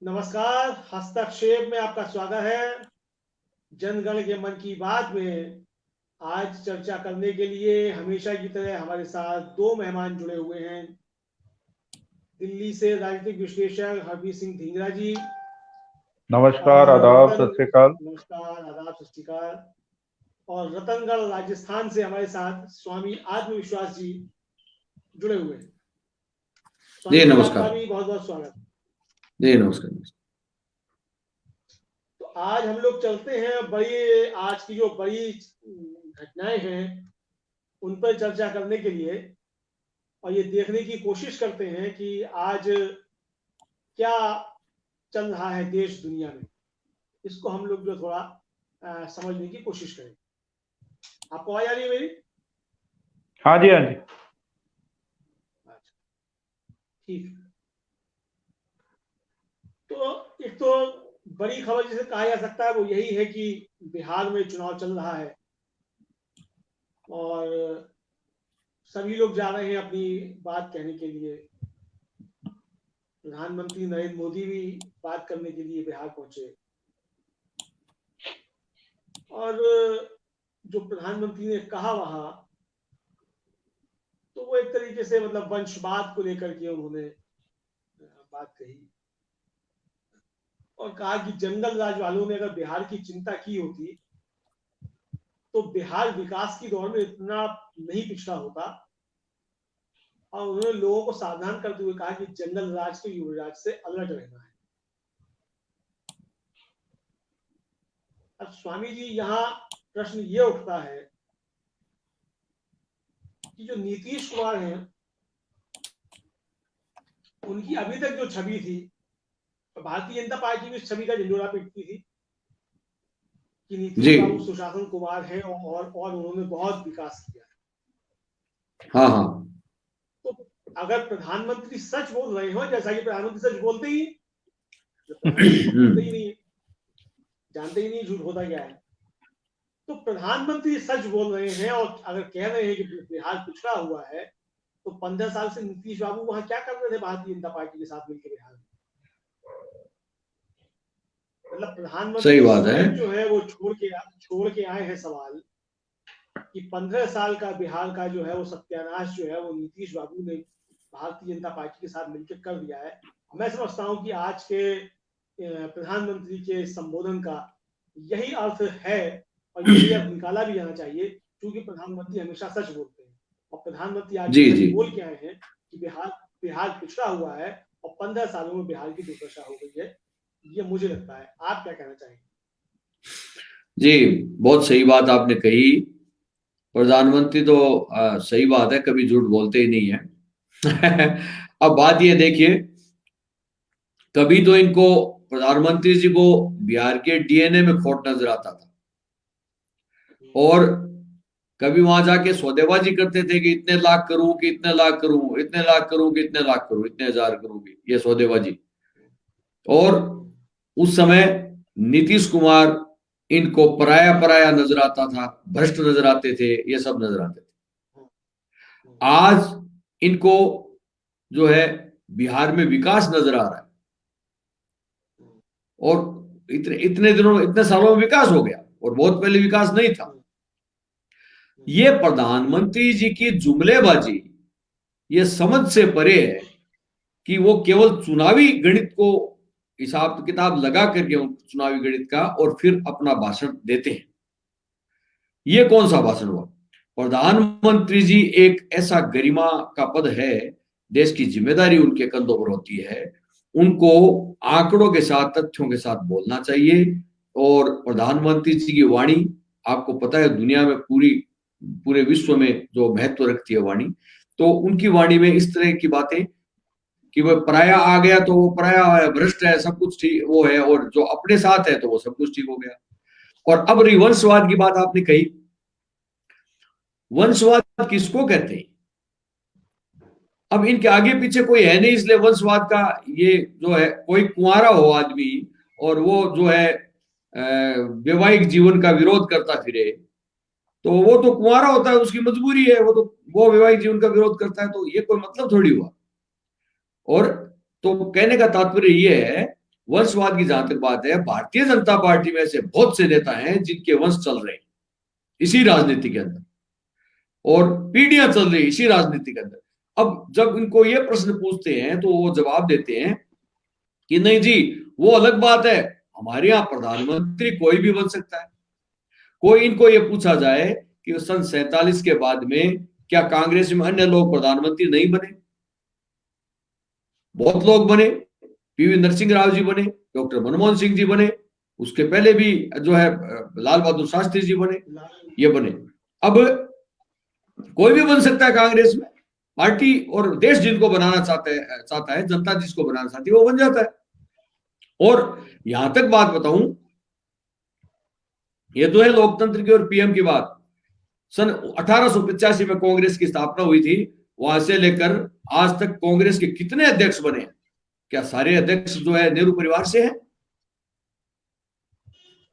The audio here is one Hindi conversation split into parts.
नमस्कार। हस्तक्षेप में आपका स्वागत है। जनगण के मन की बात में आज चर्चा करने के लिए हमेशा की तरह हमारे साथ दो मेहमान जुड़े हुए हैं। दिल्ली से राजनीतिक विश्लेषक हरबीर सिंह ढींगरा जी। नमस्कार, आदाब, सत श्री अकाल। नमस्कार, आदाब, सत श्री अकाल। और रतनगढ़ राजस्थान से हमारे साथ स्वामी आत्मविश्वास जी जुड़े हुए हैं। जी नमस्कार। आपका भी बहुत बहुत स्वागत। जी नमस्कार। तो आज हम लोग चलते हैं बड़ी आज की जो बड़ी घटनाएं हैं उन पर चर्चा करने के लिए, और ये देखने की कोशिश करते हैं कि आज क्या चल रहा है देश दुनिया में। इसको हम लोग जो थोड़ा समझने की कोशिश करें। आपको आवाज आ रही है मेरी? हाँ जी, हाँ जी। ठीक। तो एक तो बड़ी खबर जिसे कहा जा सकता है वो यही है कि बिहार में चुनाव चल रहा है और सभी लोग जा रहे हैं अपनी बात कहने के लिए। प्रधानमंत्री नरेंद्र मोदी भी बात करने के लिए बिहार पहुंचे, और जो प्रधानमंत्री ने कहा वहां, तो वो एक तरीके से मतलब वंशवाद को लेकर के उन्होंने बात कही और कहा कि जंगल राज वालों ने अगर बिहार की चिंता की होती तो बिहार विकास की दौड़ में इतना नहीं पिछड़ा होता। और उन्होंने लोगों को सावधान करते हुए कहा कि जंगल राज के युवराज से अलर्ट रहना है। अब स्वामी जी, यहाँ प्रश्न ये उठता है कि जो नीतीश कुमार हैं उनकी अभी तक जो छवि थी, भारतीय जनता पार्टी में छवि का झंडोरा पीटती थी कि नीतीश बाबू सुशासन कुमार है और उन्होंने बहुत विकास किया है। हाँ हाँ। तो अगर प्रधानमंत्री सच बोल रहे हो, जैसा कि प्रधानमंत्री सच बोलते ही नहीं, जानते ही नहीं झूठ होता क्या है, तो प्रधानमंत्री सच बोल रहे हैं और अगर कह रहे हैं कि बिहार पिछड़ा हुआ है, तो 15 साल से नीतीश बाबू वहां क्या कर रहे थे भारतीय जनता पार्टी के साथ मिलकर बिहार में? मतलब प्रधानमंत्री जो है वो छोड़ के आए हैं सवाल कि 15 साल का बिहार का जो है वो सत्यानाश जो है वो नीतीश बाबू ने भारतीय जनता पार्टी के साथ मिलकर कर दिया है। मैं समझता हूं कि आज के प्रधानमंत्री के संबोधन का यही अर्थ है और यही अर्थ निकाला भी जाना चाहिए, क्योंकि प्रधानमंत्री हमेशा सच बोलते हैं और प्रधानमंत्री आज बोल के आए हैं कि बिहार पिछड़ा हुआ है और 15 सालों में बिहार की दुर्दशा हो गई है। ये मुझे लगता है। आप क्या कहना चाहेंगे? जी, बहुत सही बात आपने कही। प्रधानमंत्री तो सही बात है, कभी झूठ बोलते ही नहीं है। अब बात ये देखिए, कभी तो इनको प्रधानमंत्री जी को बिहार के डीएनए में खोट नजर आता था और कभी वहां जाके सौदेबाजी करते थे कि इतने लाख करूं कि इतने लाख करूं, इतने लाख करूं कि इतने लाख करूं, इतने हजार करूंगी, ये सौदेबाजी। और उस समय नीतीश कुमार इनको पराया नजर आता था, भ्रष्ट नजर आते थे, ये सब नजर आते थे। आज इनको जो है बिहार में विकास नजर आ रहा है और इतने सालों में विकास हो गया और बहुत पहले विकास नहीं था। ये प्रधानमंत्री जी की जुमलेबाजी ये समझ से परे है कि वो केवल चुनावी गणित को हिसाब किताब लगा करके चुनावी गणित का और फिर अपना भाषण देते हैं। ये कौन सा भाषण हुआ? प्रधानमंत्री जी एक ऐसा गरिमा का पद है, देश की जिम्मेदारी उनके कंधों पर होती है, उनको आंकड़ों के साथ, तथ्यों के साथ बोलना चाहिए। और प्रधानमंत्री जी की वाणी आपको पता है दुनिया में पूरे विश्व में जो महत्व रखती है वाणी, तो उनकी वाणी में इस तरह की बातें कि वह पराया आ गया तो वो पराया है, भ्रष्ट है, सब कुछ ठीक वो है, और जो अपने साथ है तो वो सब कुछ ठीक हो गया। और अब वंशवाद की बात आपने कही, वंशवाद किसको कहते हैं? अब इनके आगे पीछे कोई है नहीं, इसलिए वंशवाद का ये जो है, कोई कुंवारा हो आदमी और वो जो है वैवाहिक जीवन का विरोध करता फिरे, तो वो तो कुंवारा होता है, उसकी मजबूरी है, वो वैवाहिक जीवन का विरोध करता है, तो ये कोई मतलब थोड़ी हुआ। और तो कहने का तात्पर्य ये है वंशवाद की जहां तक बात है, भारतीय जनता पार्टी में से बहुत से नेता हैं जिनके वंश चल रहे हैं इसी राजनीति के अंदर, और पीढ़ियां चल रही इसी राजनीति के अंदर। अब जब इनको ये प्रश्न पूछते हैं तो वो जवाब देते हैं कि नहीं जी, वो अलग बात है, हमारे यहाँ प्रधानमंत्री कोई भी बन सकता है। कोई इनको ये पूछा जाए कि सन 47 के बाद में क्या कांग्रेस में अन्य लोग प्रधानमंत्री नहीं बने? बहुत लोग बने, पीवी नरसिंह राव जी बने, डॉक्टर मनमोहन सिंह जी बने, उसके पहले भी जो है लाल बहादुर शास्त्री जी बने, ये बने। अब कोई भी बन सकता है कांग्रेस में, पार्टी और देश जिनको बनाना चाहता है, जनता जिसको बनाना चाहती है वो बन जाता है। और यहां तक बात बताऊं, ये तो है लोकतंत्र की और पीएम की बात। सन 1885 में कांग्रेस की स्थापना हुई थी, वहां से लेकर आज तक कांग्रेस के कितने अध्यक्ष बने हैं? क्या सारे अध्यक्ष जो है नेहरू परिवार से हैं?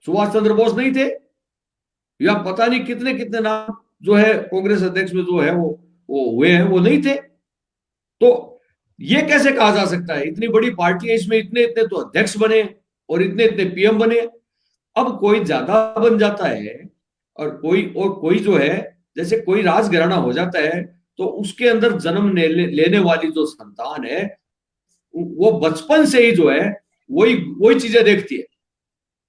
सुभाष चंद्र बोस नहीं थे? या पता नहीं कितने कितने नाम जो है कांग्रेस अध्यक्ष में जो है वो हुए हैं, वो नहीं थे। तो ये कैसे कहा जा सकता है? इतनी बड़ी पार्टी है, इसमें इतने इतने तो अध्यक्ष बने और इतने इतने पीएम बने। अब कोई ज्यादा बन जाता है और कोई जो है, जैसे कोई राजघराना हो जाता है तो उसके अंदर जन्म लेने वाली जो संतान है वो बचपन से ही जो है वही चीजें देखती है।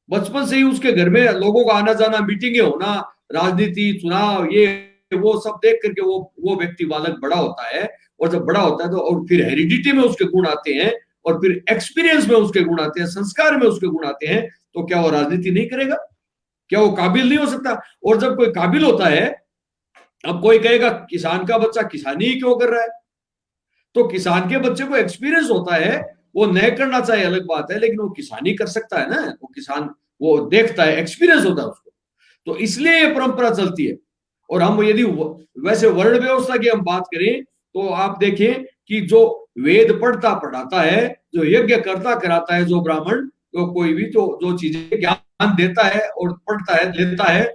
बचपन से ही उसके घर में लोगों का आना जाना, मीटिंगें होना, राजनीति, चुनाव, ये वो सब देख करके वो व्यक्ति बालक बड़ा होता है। और जब बड़ा होता है तो और फिर हेरिडिटी में उसके गुण आते हैं, और फिर एक्सपीरियंस में उसके गुण आते हैं, संस्कार में उसके गुण आते हैं। तो क्या वो राजनीति नहीं करेगा? क्या वो काबिल नहीं हो सकता? और जब कोई काबिल होता है, अब कोई कहेगा किसान का बच्चा किसानी ही क्यों कर रहा है? तो किसान के बच्चे को एक्सपीरियंस होता है, वो न करना चाहे अलग बात है, लेकिन वो किसानी कर सकता है ना। वो किसान वो देखता है, एक्सपीरियंस होता है उसको। तो इसलिए ये परंपरा चलती है। और हम यदि वैसे वर्ण व्यवस्था की हम बात करें तो आप देखें कि जो वेद पढ़ता पढ़ाता है, जो यज्ञ करता कराता है, जो ब्राह्मण, तो कोई भी जो चीजें ज्ञान देता है और पढ़ता है, लेता है,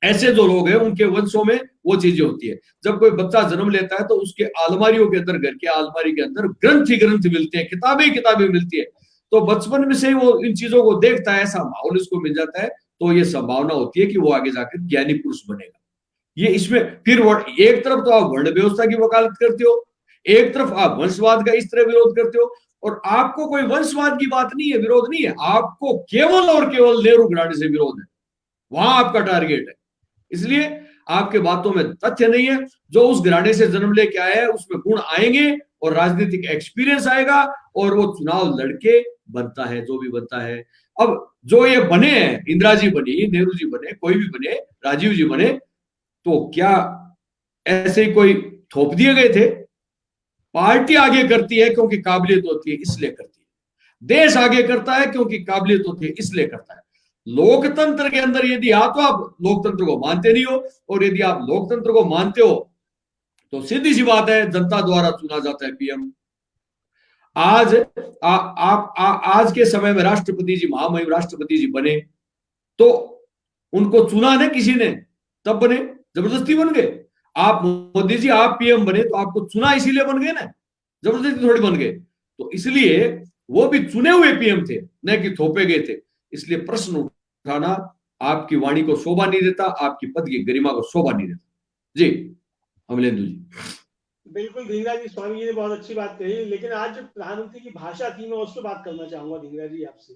ऐसे जो लोग हैं उनके वंशों में वो चीजें होती है। जब कोई बच्चा जन्म लेता है तो उसके अलमारियों के अंदर, घर के अलमारी के अंदर ग्रंथ ही ग्रंथ मिलते हैं, किताबें किताबें मिलती है। तो बचपन में से ही वो इन चीजों को देखता है, ऐसा माहौल इसको मिल जाता है, तो ये संभावना होती है कि वो आगे जाकर ज्ञानी पुरुष बनेगा। ये इसमें फिर एक तरफ तो आप वर्ण व्यवस्था की वकालत करते हो, एक तरफ आप वंशवाद का इस तरह विरोध करते हो, और आपको कोई वंशवाद की बात नहीं है, विरोध नहीं है, आपको केवल और केवल नेहरू घराने से विरोध है, वहां आपका टारगेट है। इसलिए आपके बातों में तथ्य नहीं है। जो उस घराने से जन्म लेके आया है उसमें गुण आएंगे और राजनीतिक एक्सपीरियंस आएगा और वो चुनाव लड़के बनता है जो भी बनता है। अब जो ये बने हैं, इंदिरा जी बनी, नेहरू जी बने, कोई भी बने, राजीव जी बने, तो क्या ऐसे कोई थोप दिए गए थे? पार्टी आगे करती है क्योंकि काबिलियत होती है, इसलिए करती है। देश आगे करता है क्योंकि काबिलियत होती है, इसलिए करता है। लोकतंत्र के अंदर यदि या तो आप लोकतंत्र को मानते नहीं हो, और यदि आप लोकतंत्र को मानते हो तो सीधी सी बात है, जनता द्वारा चुना जाता है पीएम। आज आज के समय में राष्ट्रपति जी, महामहिम राष्ट्रपति जी बने तो उनको चुना ना किसी ने, तब बने, जबरदस्ती बन गए। आप मोदी जी आप पीएम बने तो आपको चुना इसीलिए बन गए ना, जबरदस्ती थोड़ी बन गए। तो इसलिए वो भी चुने हुए पीएम थे, न कि थोपे गए थे। इसलिए प्रश्न उठाना आपकी वाणी को शोभा नहीं देता, आपकी पद की गरिमा को शोभा नहीं देता। जी अमलेंदु जी। बिल्कुल धींगरा जी, स्वामी जी ने बहुत अच्छी बात कही, लेकिन आज जो प्रधानमंत्री की भाषा थी मैं उस पर बात करना चाहूंगा धींगरा जी आपसे।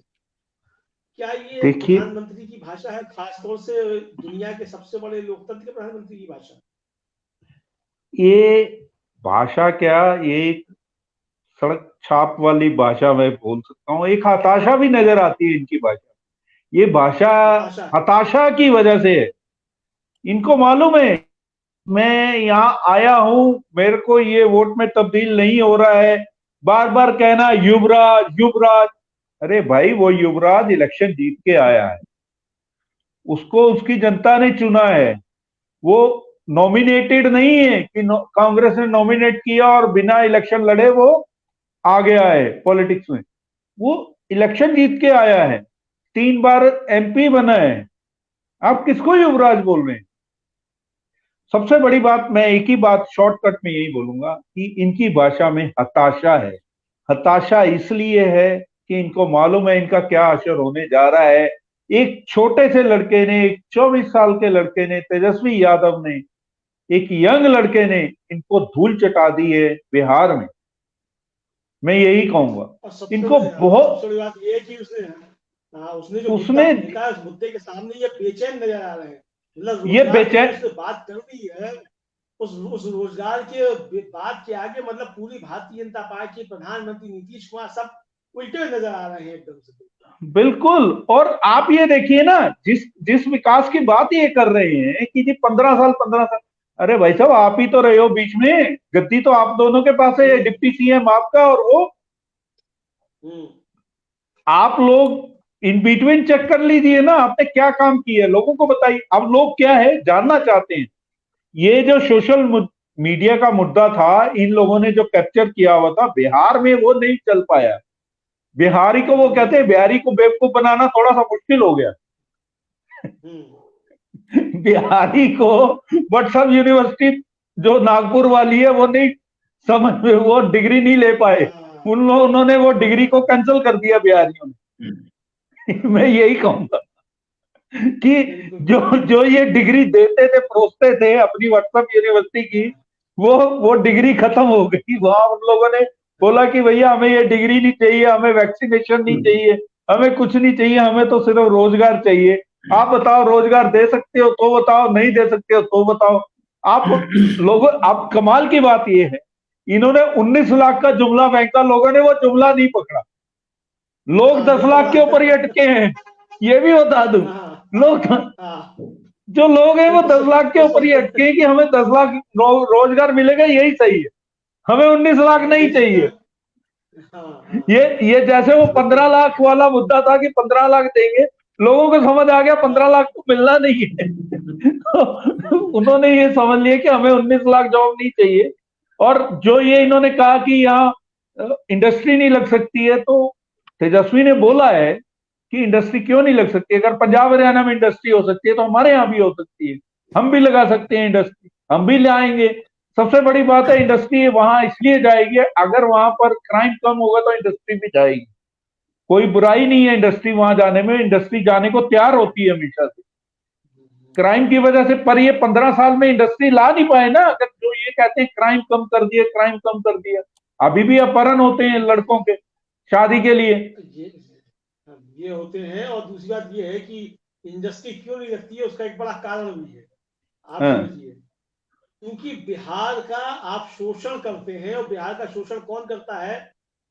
क्या ये प्रधानमंत्री की भाषा है, खासतौर से दुनिया के सबसे बड़े लोकतंत्र के प्रधानमंत्री की भाषा? ये भाषा क्या, ये एक सड़क छाप वाली भाषा मैं बोल सकता हूँ। एक हताशा भी नजर आती है इनकी भाषा। ये भाषा हताशा की वजह से है। इनको मालूम है मैं यहाँ आया हूं, मेरे को ये वोट में तब्दील नहीं हो रहा है। बार बार कहना युवराज युवराज। अरे भाई, वो युवराज इलेक्शन जीत के आया है, उसको उसकी जनता ने चुना है। वो नॉमिनेटेड नहीं है कि कांग्रेस ने नॉमिनेट किया और बिना इलेक्शन लड़े वो आ गया है पॉलिटिक्स में। वो इलेक्शन जीत के आया है, 3 बार एमपी बना है। आप किसको युवराज बोल रहे हैं? सबसे बड़ी बात, मैं एक ही बात शॉर्टकट में यही बोलूंगा कि इनकी भाषा में हताशा है। हताशा इसलिए है कि इनको मालूम है इनका क्या असर होने जा रहा है। एक छोटे से लड़के ने, एक 24 साल के लड़के ने, तेजस्वी यादव ने, एक यंग लड़के ने इनको धूल चटा दी है बिहार में। मैं यही कहूंगा इनको बहुत। सबसे बड़ी बात ये है कि उसने जो उसमें मुद्दा फेंका, उस मुद्दे के सामने ये बेचैन नजर आ रहे हैं। मतलब ये बेचैन, उसने बात कर दी है, उस रोजगार के बात के आगे मतलब पूरी भारतीय जनता पार्टी, प्रधानमंत्री नीतीश कुमार सब उल्टे नजर आ रहे हैं एकदम से। बिल्कुल। और आप ये देखिए ना, जिस विकास की बात ये कर रहे हैं कि जी 15 साल, अरे भाई साहब आप ही तो रहे हो बीच में, गद्दी तो आप दोनों के पास है, डिप्टी सीएम आपका और वो। आप लोग इन बिटवीन चेक कर लीजिए ना, आपने क्या काम किया लोगों को बताइए। अब लोग क्या है जानना चाहते हैं। ये जो सोशल मीडिया का मुद्दा था, इन लोगों ने जो कैप्चर किया हुआ था बिहार में, वो नहीं चल पाया। बिहारी को, वो कहते हैं बिहारी को बेवकूफ बनाना थोड़ा सा मुश्किल हो गया। बिहारी को व्हाट्सएप यूनिवर्सिटी जो नागपुर वाली है वो नहीं समझ में, वो डिग्री नहीं ले पाए। उन्होंने वो डिग्री को कैंसिल कर दिया बिहारियों ने। मैं यही कहूंगा कि जो ये डिग्री देते थे, परोसते थे अपनी व्हाट्सएप यूनिवर्सिटी की, वो डिग्री खत्म हो गई। वहां उन लोगों ने बोला कि भैया हमें ये डिग्री नहीं चाहिए, हमें वैक्सीनेशन नहीं चाहिए, हमें कुछ नहीं चाहिए, हमें तो सिर्फ रोजगार चाहिए। आप बताओ रोजगार दे सकते हो तो बताओ, नहीं दे सकते हो तो बताओ। आप लोगों, आप कमाल की बात ये है, इन्होंने 19 लाख का जुमला फेंका, लोगों ने वो जुमला नहीं पकड़ा। लोग 10 लाख के ऊपर ही अटके हैं, ये भी बता दूं। लोग, जो लोग हैं वो 10 लाख के ऊपर ही अटके हैं कि हमें 10 लाख रोजगार मिलेगा, यही सही है, हमें 19 लाख नहीं चाहिए। ये जैसे वो 15 लाख वाला मुद्दा था कि 15 लाख देंगे, लोगों को समझ आ गया 15 लाख तो मिलना नहीं है। उन्होंने ये समझ लिया कि हमें 19 लाख जॉब नहीं चाहिए। और जो ये इन्होंने कहा कि यहाँ इंडस्ट्री नहीं लग सकती है, तो तेजस्वी ने बोला है कि इंडस्ट्री क्यों नहीं लग सकती। अगर पंजाब हरियाणा में इंडस्ट्री हो सकती है तो हमारे यहाँ भी हो सकती है, हम भी लगा सकते हैं इंडस्ट्री, हम भी लाएंगे। सबसे बड़ी बात है इंडस्ट्री वहां इसलिए जाएगी, अगर वहां पर क्राइम कम होगा तो इंडस्ट्री भी जाएगी। कोई बुराई नहीं है इंडस्ट्री वहां जाने में, इंडस्ट्री जाने को तैयार होती है हमेशा से, क्राइम की वजह से। पर ये 15 साल में इंडस्ट्री ला नहीं पाए ना। अगर जो ये कहते हैं क्राइम कम कर दिया, क्राइम कम कर दिया, अभी भी अपहरण होते हैं लड़कों के शादी के लिए, ये होते हैं। और दूसरी बात ये है कि इंडस्ट्री क्यों नहीं लगती है, उसका एक बड़ा कारण भी है। आप समझिए, क्योंकि बिहार का आप शोषण करते हैं, और बिहार का शोषण कौन करता है?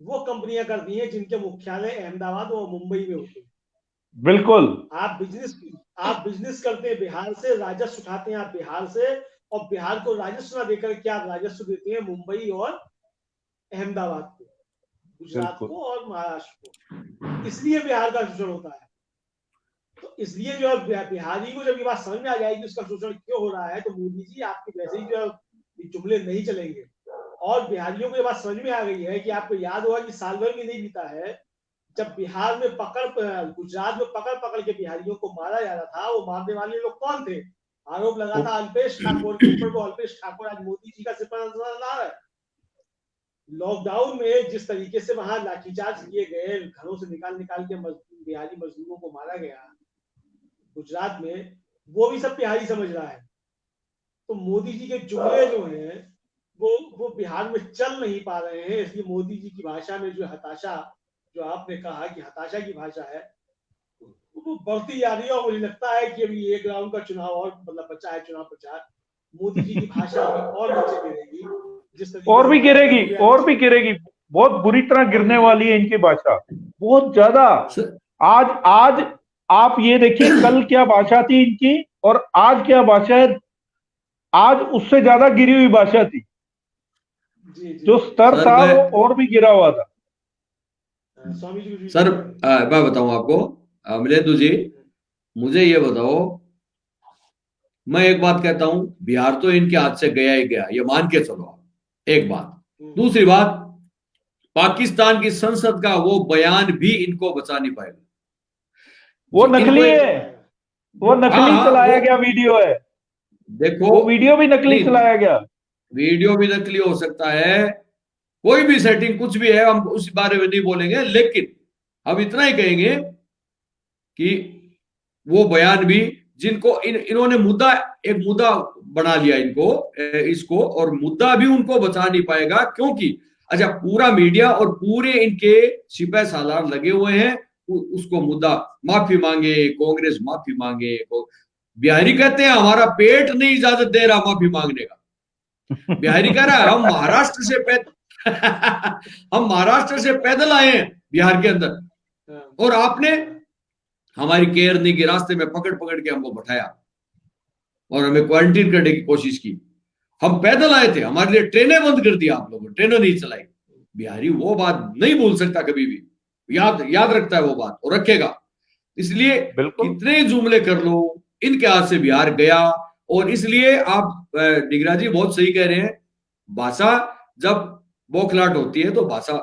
वो कंपनियां करती हैं जिनके मुख्यालय अहमदाबाद और मुंबई में होते हैं। बिल्कुल। आप बिजनेस करते हैं बिहार से, राजस्व उठाते हैं आप बिहार से, और बिहार को राजस्व ना देकर के आप राजस्व देते हैं मुंबई और अहमदाबाद को, गुजरात को और महाराष्ट्र को। इसलिए बिहार का शोषण होता है। तो इसलिए जो है बिहारी को जब ये बात समझ में आ जाएगी उसका शोषण क्यों हो रहा है, तो मोदी जी आपके वैसे ही जो है जुमले नहीं चलेंगे। और बिहारियों को ये बात समझ में आ गई है कि आपको याद होगा कि साल भर भी नहीं बीता है जब बिहार में गुजरात में पकड़ के बिहारियों को मारा जा रहा था। वो मारने वाले लोग कौन थे? आरोप लगा था अल्पेश ठाकुर के ऊपर। वो अल्पेश ठाकुर आज मोदी जी का सिपहसालार है। लॉकडाउन में जिस तरीके से वहां लाठीचार्ज किए गए, घरों से निकाल के बिहारी मजदूरों को मारा गया गुजरात में, वो भी सब बिहारी समझ रहा है। तो मोदी जी के जुमले जो हैं वो बिहार में चल नहीं पा रहे हैं। इसलिए मोदी जी की भाषा में जो हताशा, जो आपने कहा कि हताशा की भाषा है, वो बढ़ती जा रही है। और मुझे लगता है कि अभी एक राउंड का चुनाव और मतलब बचा है, चुनाव प्रचार, मोदी जी की भाषा और नीचे गिरेगी, और भी गिरेगी, बहुत बुरी तरह गिरने वाली है इनकी भाषा, बहुत ज्यादा। आज आप ये देखिए कल क्या भाषा थी इनकी और आज क्या भाषा है। आज उससे ज्यादा गिरी हुई भाषा थी। जो स्तर था वो और भी गिरा हुआ था। सर मैं बताऊं आपको, मिलेंदु जी, मुझे ये बताओ, मैं एक बात कहता हूं, बिहार तो इनके हाथ से गया ही गया, ये मान के चलो, एक बात। दूसरी बात, पाकिस्तान की संसद का वो बयान भी इनको बचा नहीं पाएगा। वो नकली है, वो नकली चलाया गया वीडियो है। देखो, वो वीडियो भी नकली चलाया गया। वीडियो भी नकली हो सकता है, कोई भी सेटिंग कुछ भी है, हम उस बारे में नहीं बोलेंगे। लेकिन हम इतना ही कहेंगे कि वो बयान भी जिनको इन्होंने एक मुद्दा बना लिया इसको, और मुद्दा भी उनको बचा नहीं पाएगा, क्योंकि अच्छा पूरा मीडिया और पूरे इनके सिपह सालार लगे हुए हैं उसको मुद्दा, माफी मांगे कांग्रेस, माफी मांगे। बिहारी कहते हैं हमारा पेट नहीं इजाजत दे रहा माफी मांगने का। बिहारी कह रहा है हम महाराष्ट्र से पैदल आए हैं बिहार के अंदर, और आपने हमारी केयर नहीं की, रास्ते में पकड़ पकड़ के हमको बैठाया और हमें क्वारंटीन करने की कोशिश की। हम पैदल आए थे, हमारे लिए ट्रेनें बंद कर दी आप लोगों ने, ट्रेनें नहीं चलाई। बिहारी वो बात नहीं भूल सकता कभी भी, याद रखता है वो बात और रखेगा। इसलिए कितने जुमले कर लो, इनके हाथ से बिहार गया। और इसलिए आप डिगरा जी बहुत सही कह रहे हैं, भाषा जब बौखलाहट होती है तो भाषा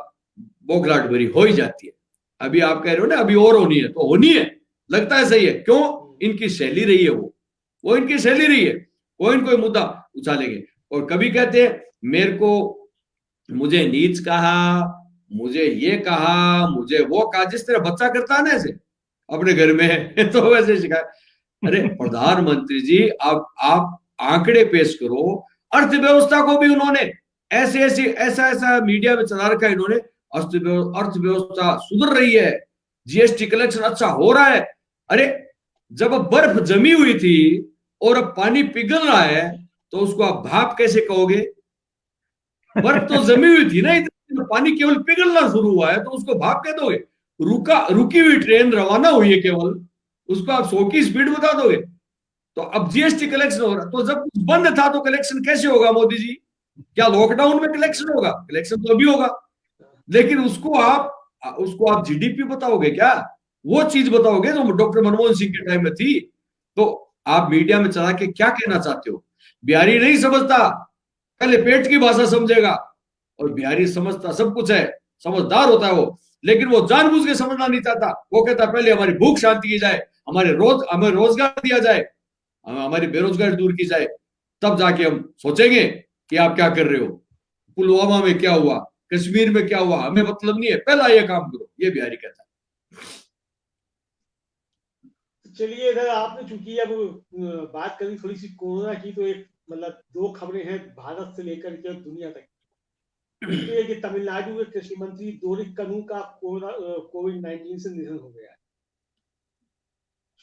बौखलाहट भरी हो ही जाती है। अभी आप कह रहे हो ना अभी और होनी है, तो होनी है, लगता है सही है। क्यों? इनकी शैली रही है, वो इनकी शैली रही है, कोई न कोई मुद्दा उछालेंगे। और कभी कहते हैं मुझे नीच कहा, मुझे ये कहा, मुझे वो कहा, जिस तरह बच्चा करता है ना ऐसे अपने घर में तो वैसे शिकायत। अरे प्रधानमंत्री जी, आप आंकड़े पेश करो। अर्थव्यवस्था को भी उन्होंने ऐसा मीडिया में चला रखा है इन्होंने, अर्थव्यवस्था सुधर रही है, जीएसटी कलेक्शन अच्छा हो रहा है। अरे जब बर्फ जमी हुई थी और अब पानी पिघल रहा है तो उसको आप भाप कैसे कहोगे? बर्फ तो जमी हुई थी ना, इतना पानी केवल पिघलना शुरू हुआ है तो उसको भाप कह दोगे? रुकी हुई ट्रेन रवाना हुई है केवल, उसको आप 100 की स्पीड बता दोगे? तो अब जीएसटी कलेक्शन हो रहा, तो जब कुछ बंद था तो कलेक्शन कैसे होगा मोदी जी? क्या लॉकडाउन में कलेक्शन होगा? कलेक्शन तो अभी होगा, लेकिन उसको आप जीडीपी बताओगे क्या? वो चीज बताओगे जो डॉक्टर मनमोहन सिंह के टाइम में थी? तो आप मीडिया में चला के क्या कहना चाहते हो? बिहारी नहीं समझता, पहले पेट की भाषा समझेगा, और बिहारी समझता सब कुछ है, समझदार होता है वो, लेकिन वो जानबूझ के समझना नहीं चाहता। वो कहता पहले हमारी भूख शांति की जाए, हमें रोजगार दिया जाए, हमारी बेरोजगारी दूर की जाए, तब जाके हम सोचेंगे कि आप क्या कर रहे हो, पुलवामा में क्या हुआ, कश्मीर में क्या हुआ, हमें मतलब नहीं है, पहला ये काम करो, ये बिहारी कहता है। चलिए, इधर आपने चूंकि अब बात करी थोड़ी सी कोरोना की, तो एक मतलब 2 खबरें हैं भारत से लेकर के दुनिया तक। एक है कि तमिलनाडु के कृषि मंत्री दोरिक्कनु का कोविड-19 से निधन हो गया।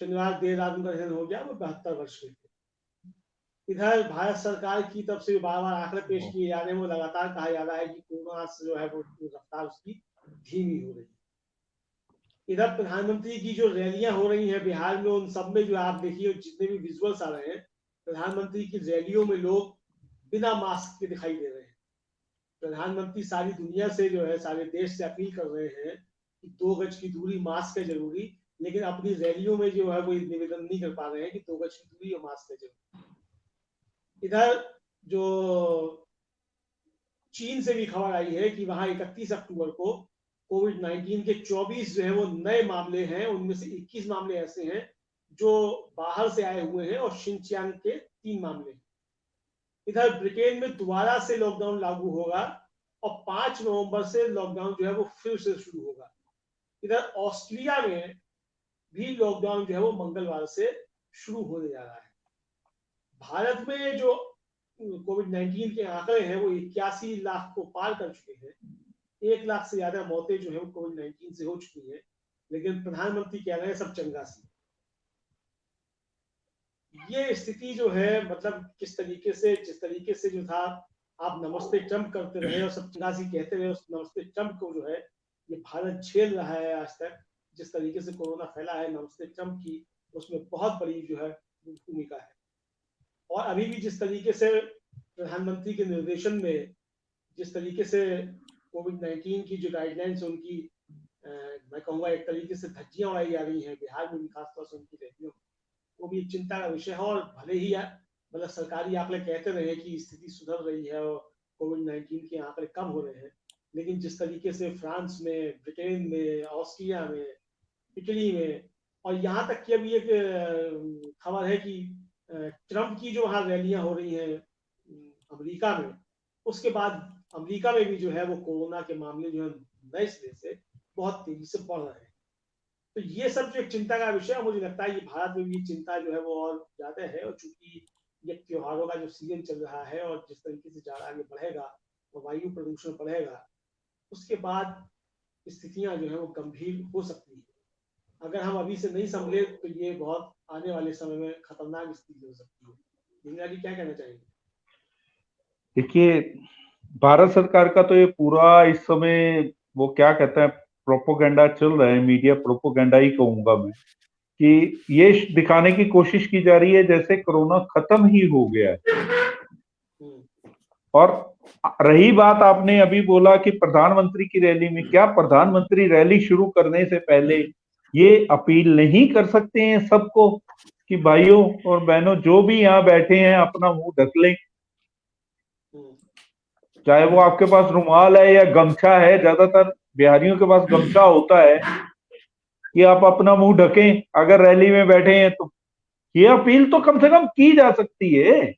शनिवार देर रात उनका निधन हो गया, वो 72 वर्ष के थे। इधर भारत सरकार की तरफ से बार बार आंकड़े पेश किए जा रहे हैं, वो लगातार कहा जा रहा है कि कोरोना से जो है वो रफ्तार उसकी धीमी हो रही है। इधर प्रधानमंत्री की जो रैलियां हो रही हैं बिहार में, उन सब में जो आप देखिए जितने भी विजुअल्स आ रहे हैं, प्रधानमंत्री की रैलियों में लोग बिना मास्क के दिखाई दे रहे हैं। प्रधानमंत्री सारी दुनिया से जो है, सारे देश से अपील कर रहे हैं कि 2 गज की दूरी, मास्क है जरूरी, लेकिन अपनी रैलियों में जो है वो निवेदन नहीं कर पा रहे हैं कि 2 गज की दूरी और मास्क है जरूरी। इधर जो चीन से भी खबर आई है कि वहां 31 अक्टूबर को कोविड-19 के 24 जो है वो नए मामले हैं, उनमें से 21 मामले ऐसे हैं जो बाहर से आए हुए हैं, और शिनचियांग के 3 मामले। इधर ब्रिटेन में दोबारा से लॉकडाउन लागू होगा और 5 नवंबर से लॉकडाउन जो है वो फिर से शुरू होगा। इधर ऑस्ट्रिया में भी लॉकडाउन जो है वो मंगलवार से शुरू होने जा रहा है। भारत में जो कोविड-19 के आंकड़े हैं वो 81 लाख को पार कर चुके हैं। 1 लाख से ज्यादा मौतें जो है वो कोविड-19 से हो चुकी हैं, लेकिन प्रधानमंत्री कह रहे हैं सब चंगासी। ये स्थिति जो है, मतलब जिस तरीके से जो था, आप नमस्ते ट्रंप करते रहे और सब चंगासी कहते रहे, उस नमस्ते ट्रंप को जो है ये भारत झेल रहा है आज तक। जिस तरीके से कोरोना फैला है, नमस्ते ट्रंप की उसमें बहुत बड़ी जो है भूमिका है। और अभी भी जिस तरीके से प्रधानमंत्री के निर्देशन में, जिस तरीके से कोविड-19 की जो गाइडलाइंस है उनकी मैं कहूँगा एक तरीके से धज्जियां उड़ाई जा रही हैं बिहार में भी, खासतौर से उनकी रैलियों में, वो भी एक चिंता का विषय है। और भले ही मतलब सरकारी आंकड़े कहते रहे कि स्थिति सुधर रही है और कोविड-19 के आंकड़े कम हो रहे हैं, लेकिन जिस तरीके से फ्रांस में, ब्रिटेन में, ऑस्ट्रिया में, इटली में, और यहाँ तक कि अभी एक खबर है कि ट्रंप की जो वहाँ रैलियां हो रही हैं अमेरिका में, उसके बाद अमेरिका में भी जो है वो कोरोना के मामले जो है नए सिरे से बहुत बहुत तेजी से बढ़ रहे हैं। तो ये सब जो एक चिंता का विषय है, मुझे लगता है ये भारत में भी चिंता जो है वो और ज्यादा है। और चूंकि ये त्योहारों का जो सीजन चल रहा है और जिस तरीके से ज़्यादा आगे बढ़ेगा और वायु प्रदूषण बढ़ेगा, उसके बाद स्थितियां जो है वो गंभीर हो सकती है। अगर हम अभी से नहीं संभले तो ये बहुत आने वाले समय में खतरनाक स्थिति हो सकती है। इंदिरा जी क्या कहना चाहेंगे? देखिए, भारत सरकार का तो ये पूरा इस समय वो क्या कहते हैं प्रोपोगंडा चल रहा है, मीडिया प्रोपोगंडा ही कहूंगा मैं, कि ये दिखाने की कोशिश की जा रही है जैसे कोरोना खत्म ही हो गया है। और रही बात, आपने अभी बोला कि प्रधानमंत्री की रैली में, क्या प्रधानमंत्री रैली शुरू करने से पहले ये अपील नहीं कर सकते हैं सबको कि भाइयों और बहनों जो भी यहाँ बैठे हैं अपना मुंह ढक लें, चाहे वो आपके पास रुमाल है या गमछा है, ज्यादातर बिहारियों के पास गमछा होता है, कि आप अपना मुंह ढकें अगर रैली में बैठे हैं तो। ये अपील तो कम से कम की जा सकती है,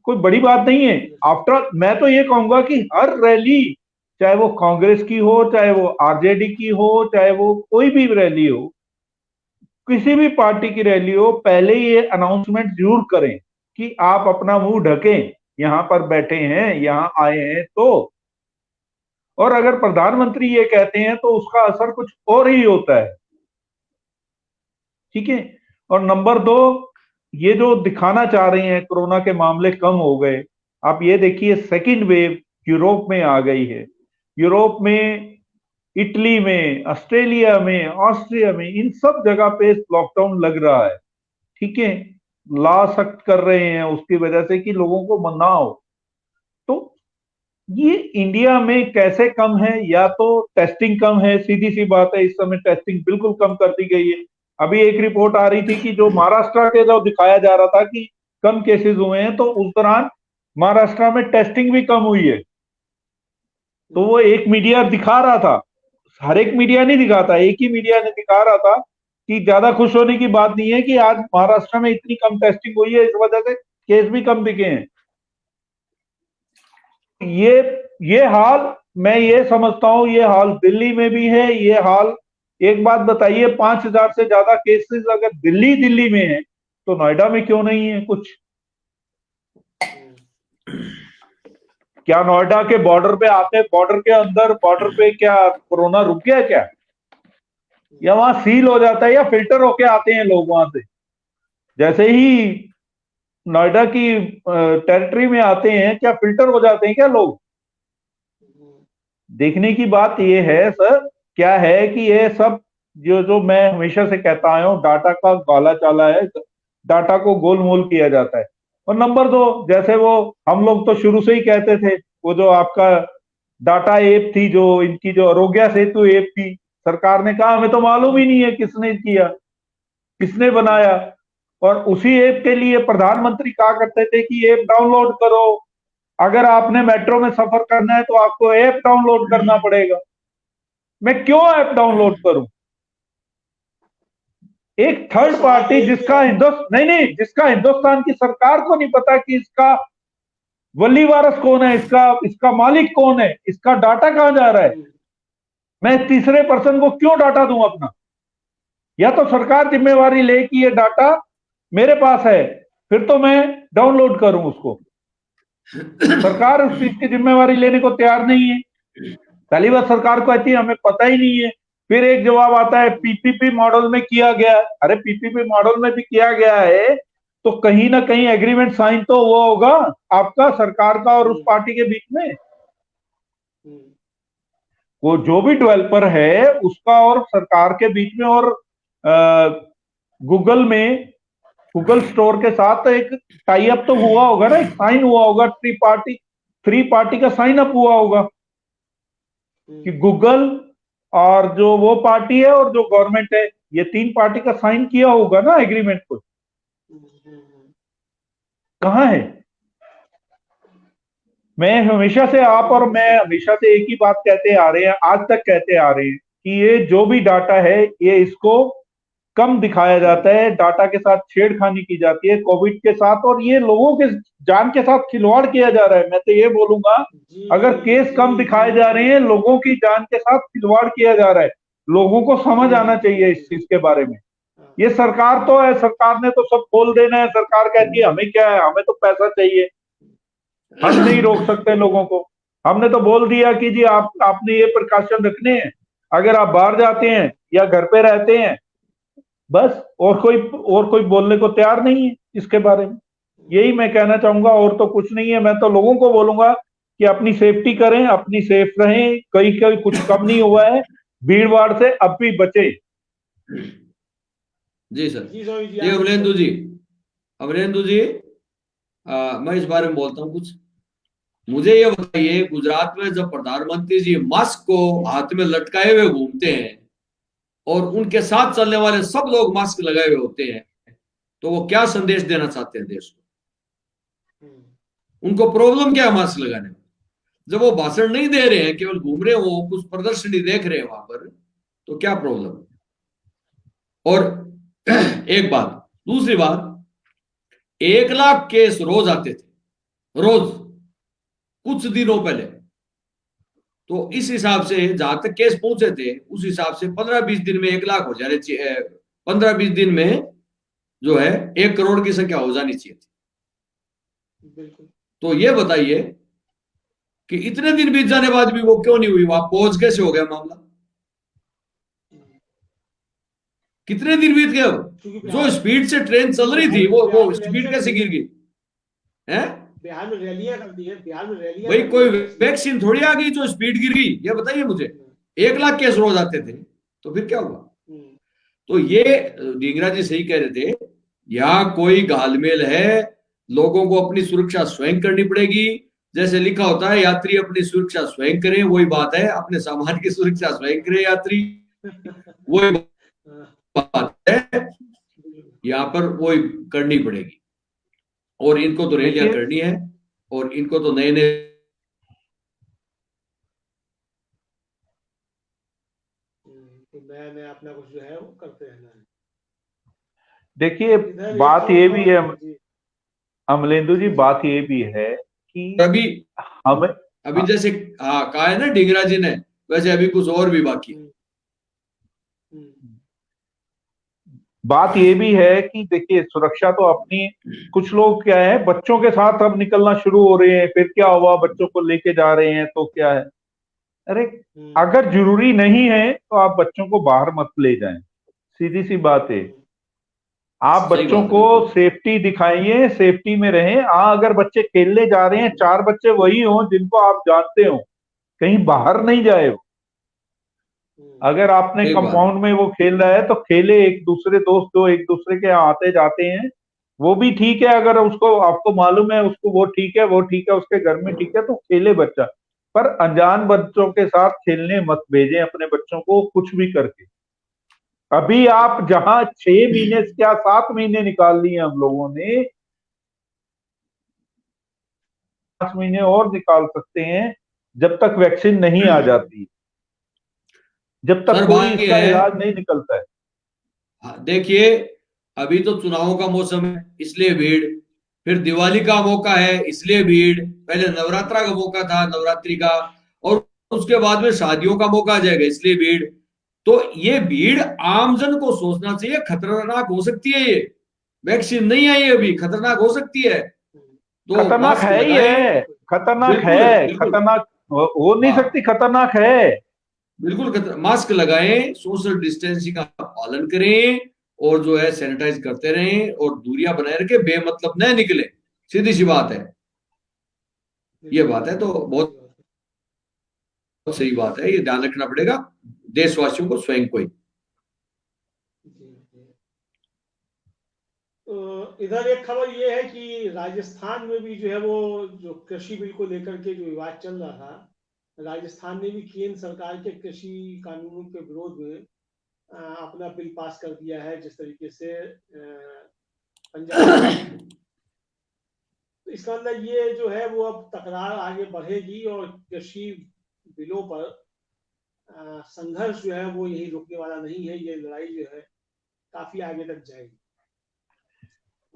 कोई बड़ी बात नहीं है। आफ्टर मैं तो ये कहूंगा कि हर रैली, चाहे वो कांग्रेस की हो, चाहे वो आरजेडी की हो, चाहे वो कोई भी रैली हो, किसी भी पार्टी की रैली हो, पहले ये अनाउंसमेंट जरूर करें कि आप अपना मुंह ढकें, यहां पर बैठे हैं, यहां आए हैं तो। और अगर प्रधानमंत्री ये कहते हैं तो उसका असर कुछ और ही होता है, ठीक है। और नंबर 2, ये जो दिखाना चाह रहे हैं कोरोना के मामले कम हो गए, आप ये देखिए सेकंड वेव यूरोप में आ गई है। यूरोप में, इटली में, ऑस्ट्रेलिया में, ऑस्ट्रिया में, इन सब जगह पे लॉकडाउन लग रहा है, ठीक है। ला सख्त कर रहे हैं उसकी वजह से कि लोगों को मना हो। तो ये इंडिया में कैसे कम है? या तो टेस्टिंग कम है, सीधी सी बात है, इस समय टेस्टिंग बिल्कुल कम कर दी गई है। अभी एक रिपोर्ट आ रही थी कि जो महाराष्ट्र के जो दिखाया जा रहा था कि कम केसेस हुए हैं, तो उस दौरान महाराष्ट्र में टेस्टिंग भी कम हुई है। तो वो एक मीडिया दिखा रहा था, हर एक मीडिया नहीं दिखाता, एक ही मीडिया ने दिखा रहा था कि ज्यादा खुश होने की बात नहीं है कि आज महाराष्ट्र में इतनी कम टेस्टिंग हुई है, इस वजह से केस भी कम दिखे हैं। ये हाल मैं ये समझता हूं, ये हाल दिल्ली में भी है। ये हाल, एक बात बताइए, 5,000 से ज्यादा केसेस अगर दिल्ली में है तो नोएडा में क्यों नहीं है कुछ? क्या नोएडा के बॉर्डर पे आते, बॉर्डर के अंदर, बॉर्डर पे क्या कोरोना रुक गया क्या? या वहां सील हो जाता है, या फिल्टर होके आते हैं लोग वहां से? जैसे ही नोएडा की टेरिटरी में आते हैं, क्या फिल्टर हो जाते हैं क्या लोग? देखने की बात यह है सर, क्या है कि ये सब जो मैं हमेशा से कहता आया हूं, डाटा का काला चाला है, डाटा को गोलमोल किया जाता है। और नंबर 2, जैसे वो हम लोग तो शुरू से ही कहते थे, वो जो आपका डाटा ऐप थी, जो इनकी जो आरोग्य सेतु ऐप थी, सरकार ने कहा हमें तो मालूम ही नहीं है किसने किया, किसने बनाया। और उसी ऐप के लिए प्रधानमंत्री कहा करते थे कि ऐप डाउनलोड करो, अगर आपने मेट्रो में सफर करना है तो आपको ऐप डाउनलोड करना पड़ेगा। मैं क्यों ऐप डाउनलोड करूं? एक थर्ड पार्टी जिसका जिसका हिंदुस्तान की सरकार को नहीं पता कि इसका वली वारस कौन है, इसका मालिक कौन है, इसका डाटा कहां जा रहा है, मैं तीसरे पर्सन को क्यों डाटा दूं अपना? या तो सरकार जिम्मेवारी ले कि ये डाटा मेरे पास है, फिर तो मैं डाउनलोड करूं उसको। सरकार उस चीज की जिम्मेवारी लेने को तैयार नहीं है। पहली बात, सरकार को कहती है हमें पता ही नहीं है। फिर एक जवाब आता है पीपीपी मॉडल में किया गया। अरे पीपीपी मॉडल में भी किया गया है तो कहीं ना कहीं एग्रीमेंट साइन तो हुआ होगा आपका, सरकार का और उस पार्टी के बीच में। वो जो भी डेवलपर है उसका और सरकार के बीच में, और गूगल स्टोर के साथ एक टाई अप तो हुआ होगा ना, एक साइन हुआ होगा, थ्री पार्टी का साइन अप हुआ होगा कि गूगल और जो वो पार्टी है और जो गवर्नमेंट है, ये 3 पार्टी का साइन किया होगा ना एग्रीमेंट को। कहां है? मैं हमेशा से एक ही बात कहते आ रहे हैं, आज तक कहते आ रहे हैं कि ये जो भी डाटा है ये इसको कम दिखाया जाता है, डाटा के साथ छेड़खानी की जाती है कोविड के साथ, और ये लोगों के जान के साथ खिलवाड़ किया जा रहा है। मैं तो ये बोलूंगा, अगर केस कम दिखाए जा रहे हैं, लोगों की जान के साथ खिलवाड़ किया जा रहा है। लोगों को समझ आना चाहिए इस चीज के बारे में। ये सरकार तो है, सरकार ने तो सब खोल देना है, सरकार कहती है हमें क्या है, हमें तो पैसा चाहिए, हम नहीं रोक सकते लोगों को। हमने तो बोल दिया कि जी आपने ये प्रिकॉशन रखने हैं, अगर आप बाहर जाते हैं या घर पे रहते हैं, बस और कोई बोलने को तैयार नहीं है इसके बारे में। यही मैं कहना चाहूंगा, और तो कुछ नहीं है। मैं तो लोगों को बोलूंगा कि अपनी सेफ्टी करें, अपनी सेफ रहें, कहीं कहीं कुछ कम नहीं हुआ है, भीड़ भाड़ से अब भी बचे। जी सर। जी अमरेंदु जी, अमरेंदु जी, मैं इस बारे में बोलता हूँ कुछ। मुझे ये बताइए, गुजरात में जब प्रधानमंत्री जी मास्क को हाथ में लटकाए हुए घूमते हैं और उनके साथ चलने वाले सब लोग मास्क लगाए हुए होते हैं, तो वो क्या संदेश देना चाहते हैं देश को? उनको प्रॉब्लम क्या है मास्क लगाने में? जब वो भाषण नहीं दे रहे हैं, केवल घूम रहे हो, कुछ प्रदर्शनी देख रहे हैं वहां पर, तो क्या प्रॉब्लम? और एक बात, दूसरी बात, 1 लाख केस रोज आते थे, रोज, कुछ दिनों पहले। तो इस हिसाब से जहां तक केस पहुंचे थे, उस हिसाब से 15-20 दिन में 1 लाख हो जाने चाहिए, 15-20 दिन में जो है 1 करोड़ की संख्या हो जानी चाहिए थी। तो ये बताइए कि इतने दिन बीत जाने बाद भी वो क्यों नहीं हुई? वहां पहुंच कैसे हो गया मामला? कितने दिन बीत गए? जो स्पीड से ट्रेन चल रही थी, वो स्पीड कैसे गिर गई है? बिहार में रैलियां कर दी है, बिहार में रैलियां। भाई कोई वैक्सीन थोड़ी आ गई जो स्पीड गिर गई? ये बताइए मुझे। 1 लाख केस रोज आते थे, तो फिर क्या हुआ? तो ये डींगरा जी सही कह रहे थे, यहाँ कोई घालमेल है, लोगों को अपनी सुरक्षा स्वयं करनी पड़ेगी। जैसे लिखा होता है, यात्री अपनी सुरक्षा स्वयं करें, वही बात है, अपने सामान की सुरक्षा स्वयं करें यात्री, वही बात है, यहाँ पर वही करनी पड़ेगी। और इनको तो रैलियां करनी है, और इनको तो नए नए नया अपना कुछ जो है वो करते रहना है। देखिए बात ये भी है अमलेंदु जी, बात ये भी है कि अभी हमें अभी जैसे कहा है ना डींगरा जी ने, वैसे अभी कुछ और भी बाकी है। बात ये भी है कि देखिए सुरक्षा तो अपनी, कुछ लोग क्या है बच्चों के साथ अब निकलना शुरू हो रहे हैं, फिर क्या हुआ, बच्चों को लेके जा रहे हैं तो क्या है? अरे अगर जरूरी नहीं है तो आप बच्चों को बाहर मत ले जाएं, सीधी सी बात है। आप बच्चों को सेफ्टी दिखाइए, सेफ्टी में रहें। हाँ, अगर बच्चे खेलने जा रहे हैं, 4 बच्चे वही हों जिनको आप जानते हो, कहीं बाहर नहीं जाए वो। अगर आपने कंपाउंड में वो खेल रहा है तो खेले, एक दूसरे दोस्त जो एक दूसरे के यहाँ आते जाते हैं वो भी ठीक है, अगर उसको आपको मालूम है उसको वो ठीक है, वो ठीक है, उसके घर में ठीक है, तो खेले बच्चा। पर अनजान बच्चों के साथ खेलने मत भेजें अपने बच्चों को, कुछ भी करके। अभी आप जहां 6 महीने या 7 महीने निकाल लिए हम लोगों ने, 5 महीने और निकाल सकते हैं जब तक वैक्सीन नहीं आ जाती, जब तक कोई इसका इलाज नहीं निकलता है। देखिए, अभी तो चुनावों का मौसम है, इसलिए भीड़, फिर दिवाली का मौका है इसलिए भीड़, पहले नवरात्रा का मौका था, नवरात्रि का, और उसके बाद में शादियों का मौका आ जाएगा, इसलिए भीड़। तो ये भीड़ आमजन को सोचना चाहिए, खतरनाक हो सकती है ये, वैक्सीन नहीं आई अभी, खतरनाक हो सकती है। तो खतरनाक है ही है, खतरनाक है, खतरनाक हो नहीं सकती, खतरनाक है बिल्कुल। मास्क लगाएं, सोशल डिस्टेंसिंग का पालन करें, और जो है सैनिटाइज करते रहें, और दूरियां बनाए रखें, बेमतलब न निकले, सीधी सी बात है। ये बात है, तो बहुत सही बात है, ये ध्यान रखना पड़ेगा देशवासियों को, स्वयं को ही। तो इधर एक खबर ये है कि राजस्थान में भी जो है वो जो कृषि बिल को लेकर के जो विवाद चल रहा था, राजस्थान ने भी केंद्र सरकार के कृषि कानूनों के विरोध में अपना बिल पास कर दिया है, जिस तरीके से पंजाब। तो इसका मतलब ये जो है वो अब तकरार आगे बढ़ेगी, और कृषि बिलों पर संघर्ष जो है वो यही रुकने वाला नहीं है, ये लड़ाई जो है काफी आगे तक जाएगी।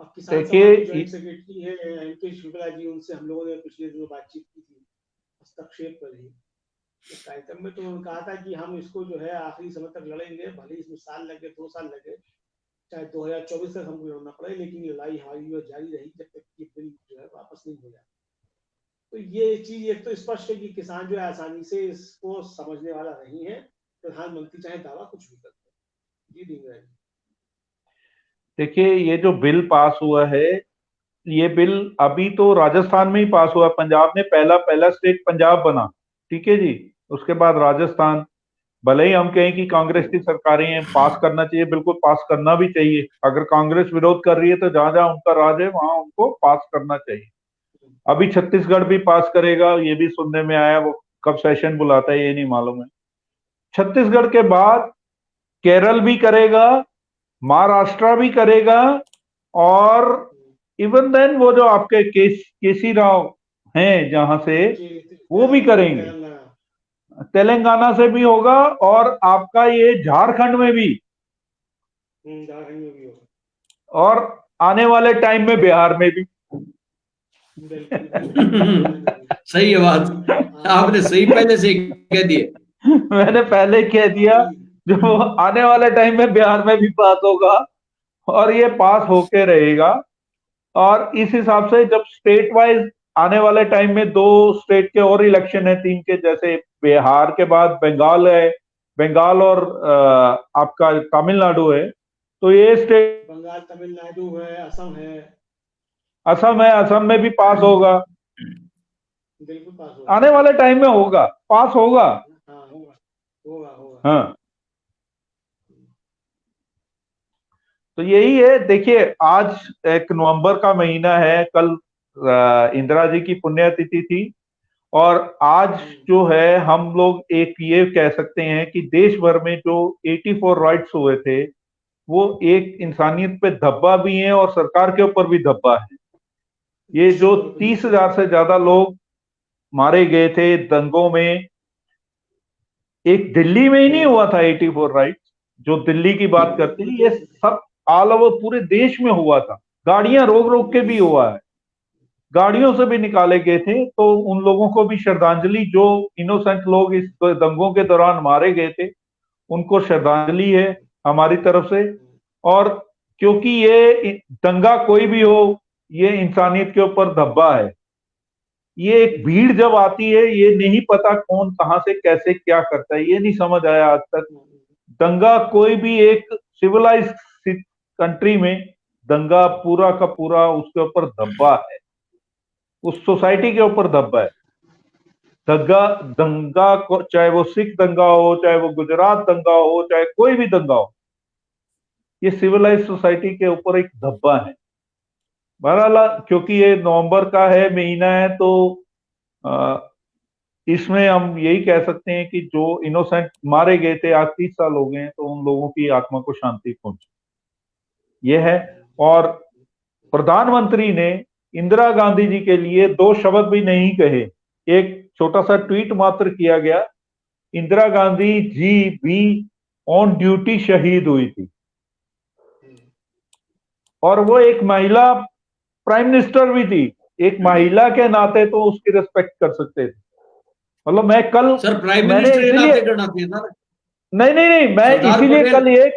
अब किसान सभा के जॉइंट सेक्रेटरी है एनके शुक्ला जी, उनसे हम लोगों ने पिछले दिनों बातचीत की थी हस्तक्षेप पर ही। कार्यक्रम में तो उन्होंने कहा था कि हम इसको जो है आखिरी समय तक लड़ेंगे, भले इसमें साल लगे, 2 साल लगे, चाहे 2024 तक हमको लड़ना पड़े, लेकिन लड़ाई हमारी जो जारी रही जब तक ये बिल जो है वापस नहीं हो जाए। तो ये चीज एक तो स्पष्ट है कि किसान जो है आसानी से इसको समझने वाला नहीं है, प्रधानमंत्री चाहे दावा कुछ भी करते हैं। जी ढींगरा जी। देखिए, ये जो बिल पास हुआ है, ये बिल अभी तो राजस्थान में ही पास हुआ, पंजाब में पहला स्टेट पंजाब बना, ठीक है जी। उसके बाद राजस्थान, भले ही हम कहें कि कांग्रेस की सरकारें हैं, पास करना चाहिए, बिल्कुल पास करना भी चाहिए। अगर कांग्रेस विरोध कर रही है तो जहां जहां उनका राज है वहां उनको पास करना चाहिए। अभी छत्तीसगढ़ भी पास करेगा, ये भी सुनने में आया, वो कब सेशन बुलाता है ये नहीं मालूम है। छत्तीसगढ़ के बाद केरल भी करेगा, महाराष्ट्र भी करेगा, और इवन देन वो जो आपके केसी राव हैं जहां से, वो भी करेंगे। तेलंगाना से भी होगा, और आपका ये झारखंड में भी होगा, और आने वाले टाइम में बिहार में भी। सही है बात, आपने सही पहले से कह दिए। मैंने पहले कह दिया, जो आने वाले टाइम में बिहार में भी पास होगा, और ये पास होके रहेगा। और इस हिसाब से जब स्टेट वाइज आने वाले टाइम में 2 स्टेट के और इलेक्शन है, 3 के, जैसे बिहार के बाद बंगाल है, बंगाल और आपका तमिलनाडु है, तो ये स्टेट, बंगाल, तमिलनाडु है, असम है, असम में भी पास होगा, बिल्कुल पास होगा, आने वाले टाइम में होगा, पास होगा। हाँ, होगा। हाँ, तो यही है। देखिए, आज 1 नवंबर का महीना है, कल इंदिरा जी की पुण्यतिथि थी, और आज जो है हम लोग एक ये कह सकते हैं कि देश भर में जो 84 राइट्स हुए थे, वो एक इंसानियत पे धब्बा भी है और सरकार के ऊपर भी धब्बा है। ये जो 30,000 से ज्यादा लोग मारे गए थे दंगों में, एक दिल्ली में ही नहीं हुआ था 84 राइट्स, जो दिल्ली की बात करते हैं, ये सब ऑल ओवर पूरे देश में हुआ था। गाड़ियां रोक रोक के भी हुआ है, गाड़ियों से भी निकाले गए थे। तो उन लोगों को भी श्रद्धांजलि, जो इनोसेंट लोग इस दंगों के दौरान मारे गए थे, उनको श्रद्धांजलि है हमारी तरफ से। और क्योंकि ये दंगा कोई भी हो, ये इंसानियत के ऊपर धब्बा है। ये एक भीड़ जब आती है, ये नहीं पता कौन कहां से कैसे क्या करता है, ये नहीं समझ आया आज तक। दंगा कोई भी एक सिविलाइज कंट्री में दंगा पूरा का पूरा उसके ऊपर धब्बा है, उस सोसाइटी के ऊपर धब्बा है। दंगा को, चाहे वो सिख दंगा हो, चाहे वो गुजरात दंगा हो, चाहे कोई भी दंगा हो, ये सिविलाइज सोसाइटी के ऊपर एक धब्बा है। बहरहाल, क्योंकि ये नवंबर का है महीना है, तो इसमें हम यही कह सकते हैं कि जो इनोसेंट मारे गए थे, आज 30 साल हो गए हैं, तो उन लोगों की आत्मा को शांति पहुंचे, ये है। और प्रधानमंत्री ने इंदिरा गांधी जी के लिए 2 शब्द भी नहीं कहे, एक छोटा सा ट्वीट मात्र किया गया, इंदिरा गांधी जी भी ऑन ड्यूटी शहीद हुई थी, और वो एक महिला प्राइम मिनिस्टर भी थी। एक महिला के नाते तो उसकी रिस्पेक्ट कर सकते थे। मतलब मैं कल, सर, प्राइम मैंने मिनिस्टर इसीलिए, नहीं, मैं इसीलिए कल ये,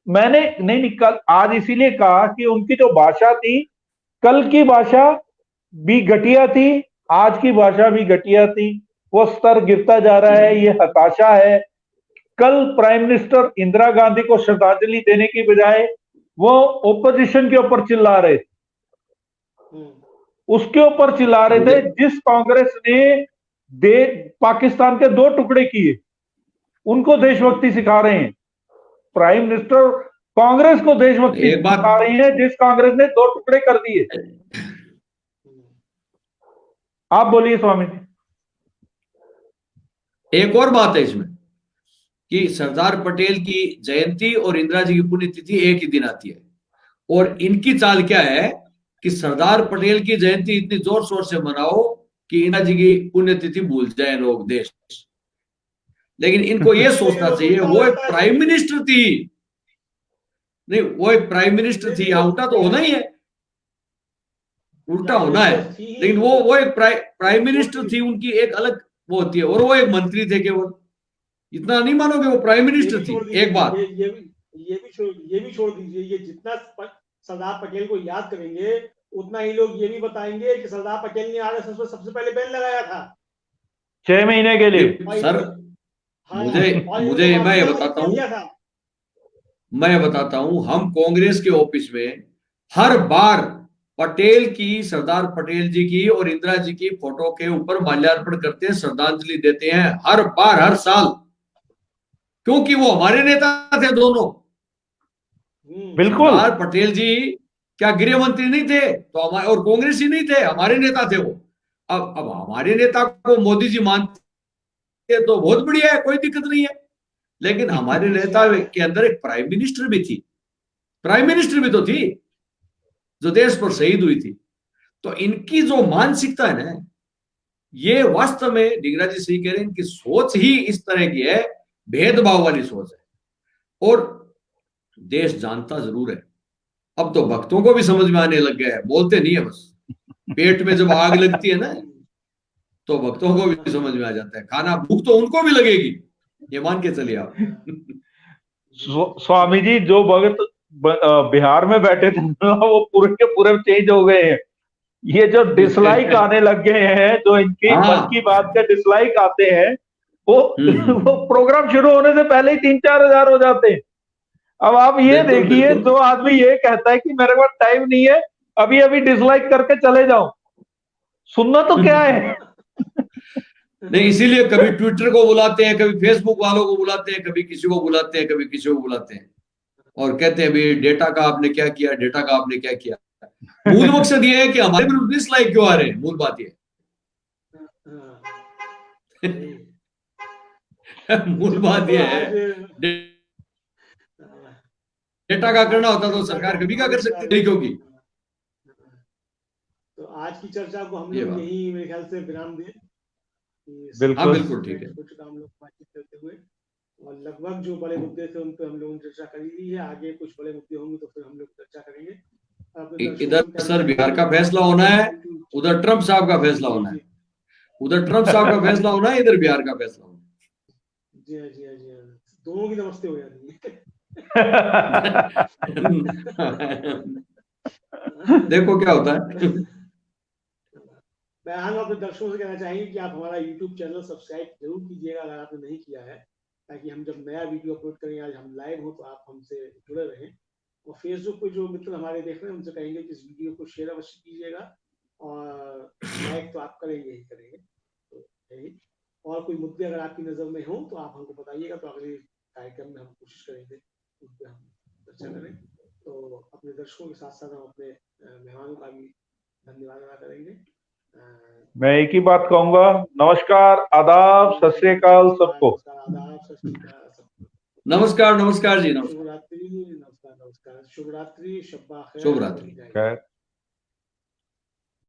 मैंने नहीं, कल आज इसीलिए कहा कि उनकी जो भाषा थी, कल की भाषा भी घटिया थी, आज की भाषा भी घटिया थी। वो स्तर गिरता जा रहा है, ये हताशा है। कल प्राइम मिनिस्टर इंदिरा गांधी को श्रद्धांजलि देने की बजाय वो ओपोजिशन के ऊपर चिल्ला रहे थे, उसके ऊपर चिल्ला रहे थे जिस कांग्रेस ने पाकिस्तान के 2 टुकड़े किए, उनको देशभक्ति सिखा रहे हैं। प्राइम मिनिस्टर कांग्रेस को देशभक्ति सिखा रहे हैं, जिस कांग्रेस ने 2 टुकड़े कर दिए। आप बोलिए स्वामी जी। एक और बात है इसमें कि सरदार पटेल की जयंती और इंदिरा जी की पुण्यतिथि एक ही दिन आती है, और इनकी चाल क्या है कि सरदार पटेल की जयंती इतनी जोर शोर से मनाओ कि इंदिरा जी की पुण्यतिथि भूल जाए लोग, देश। लेकिन इनको यह सोचना चाहिए, वो एक प्राइम मिनिस्टर थी, नहीं, वो एक प्राइम मिनिस्टर थी, उल्टा तो होना ही है, उल्टा होना है। लेकिन वो एक प्राइम मिनिस्टर थी, उनकी एक अलग वो होती है, और वो एक मंत्री थे केवल। इतना नहीं मानोगे, वो प्राइम मिनिस्टर थी। एक बात ये भी छोड़ दीजिए, ये जितना सरदार पटेल को याद करेंगे उतना ही लोग ये भी बताएंगे कि सरदार पटेल ने आरएसएस पर सबसे पहले बैन लगाया था 6 महीने के लिए। सर मुझे मैं बताता हूं, हम कांग्रेस के ऑफिस में हर बार पटेल की, सरदार पटेल जी की और इंदिरा जी की फोटो के ऊपर माल्यार्पण करते हैं, श्रद्धांजलि देते हैं, हर बार, हर साल, क्योंकि वो हमारे नेता थे दोनों। बिल्कुल। सरदार पटेल जी क्या गृह मंत्री नहीं थे तो हमारे, और कांग्रेस ही नहीं थे, हमारे नेता थे वो। अब हमारे नेता को मोदी जी मानते तो बहुत बढ़िया है, कोई दिक्कत नहीं है, लेकिन हमारे नेता के अंदर एक प्राइम मिनिस्टर भी थी, प्राइम मिनिस्टर भी तो थी, जो देश पर शहीद हुई थी। तो इनकी जो मानसिकता है ना, ये वास्तव में डिगरा जी सही कह रहे हैं, इनकी सोच ही इस तरह की है, भेदभाव वाली सोच है। और देश जानता जरूर है, अब तो भक्तों को भी समझ में आने लग गया है, बोलते नहीं है, बस पेट में जब आग लगती है ना तो भक्तों को भी समझ में आ जाता है, खाना भूख तो उनको भी लगेगी, ये मान के चलिए आप। स्वामी जी, जो भगत बिहार में बैठे थे वो पूरे के पूरे चेंज हो गए हैं। ये जो डिसलाइक आने लग गए हैं, जो इनकी मन की बात के डिसलाइक आते हैं, वो प्रोग्राम शुरू होने से पहले ही 3-4 हजार हो जाते हैं। अब आप ये देखिए, जो आदमी ये कहता है कि मेरे पास टाइम नहीं है, अभी अभी डिसलाइक करके चले जाओ, सुनना तो क्या है। नहीं, इसीलिए कभी ट्विटर को बुलाते हैं, कभी फेसबुक वालों को बुलाते हैं, कभी किसी को बुलाते हैं, कभी किसी को बुलाते हैं, और कहते हैं भाई डेटा का आपने क्या किया, डेटा का आपने क्या किया। मूल मकसद ये है कि हमारे विरुद्ध डिसलाइक क्यों आ रहे हैं, मूल बात ये मूल बात ये है, डेटा का करना होता तो सरकार कभी क्या कर सकती नहीं, क्योंकि तो आज की चर्चा को हम लोग यही मेरे ख्याल से विराम दें। बिल्कुल बिल्कुल ठीक है। कुछ काम लोग बातचीत करते हुए, और लगभग जो बड़े मुद्दे थे उन पे हम लोगों ने चर्चा कर ली है। आगे कुछ बड़े मुद्दे होंगे तो फिर हम लोग चर्चा करेंगे। इधर सर बिहार का फैसला होना है, उधर ट्रंप साहब का फैसला होना है, उधर ट्रंप साहब का फैसला होना है, इधर बिहार का फैसला होना है। जी हाँ, जी हाँ, जी हाँ, दोनों की नमस्ते हो जाती है। देखो क्या होता है। हम अपने दर्शकों से कहना चाहेंगे कि आप हमारा YouTube चैनल सब्सक्राइब जरूर कीजिएगा अगर आपने नहीं किया है, ताकि हम जब नया वीडियो अपलोड करें, आज हम लाइव हो, तो आप हमसे जुड़े रहें। और फेसबुक पे जो मित्र हमारे देख रहे हैं उनसे कहेंगे कि इस वीडियो को शेयर अवश्य कीजिएगा, और लाइक तो आप करेंगे ही करेंगे। तो और कोई मुद्दे अगर आपकी नजर में हो तो आप हमको बताइएगा, तो अगले कार्यक्रम में हम कोशिश करेंगे उस पर हम चर्चा करें। तो अपने दर्शकों के साथ साथ हम अपने मेहमानों का भी धन्यवाद अदा करेंगे। मैं एक ही बात कहूंगा, नमस्कार, आदाब, सत श्री अकाल सबको। नमस्कार, नमस्कार जी, नमस्कार, नमस्कार, शुभ रात्रि, शुभ रात्रि।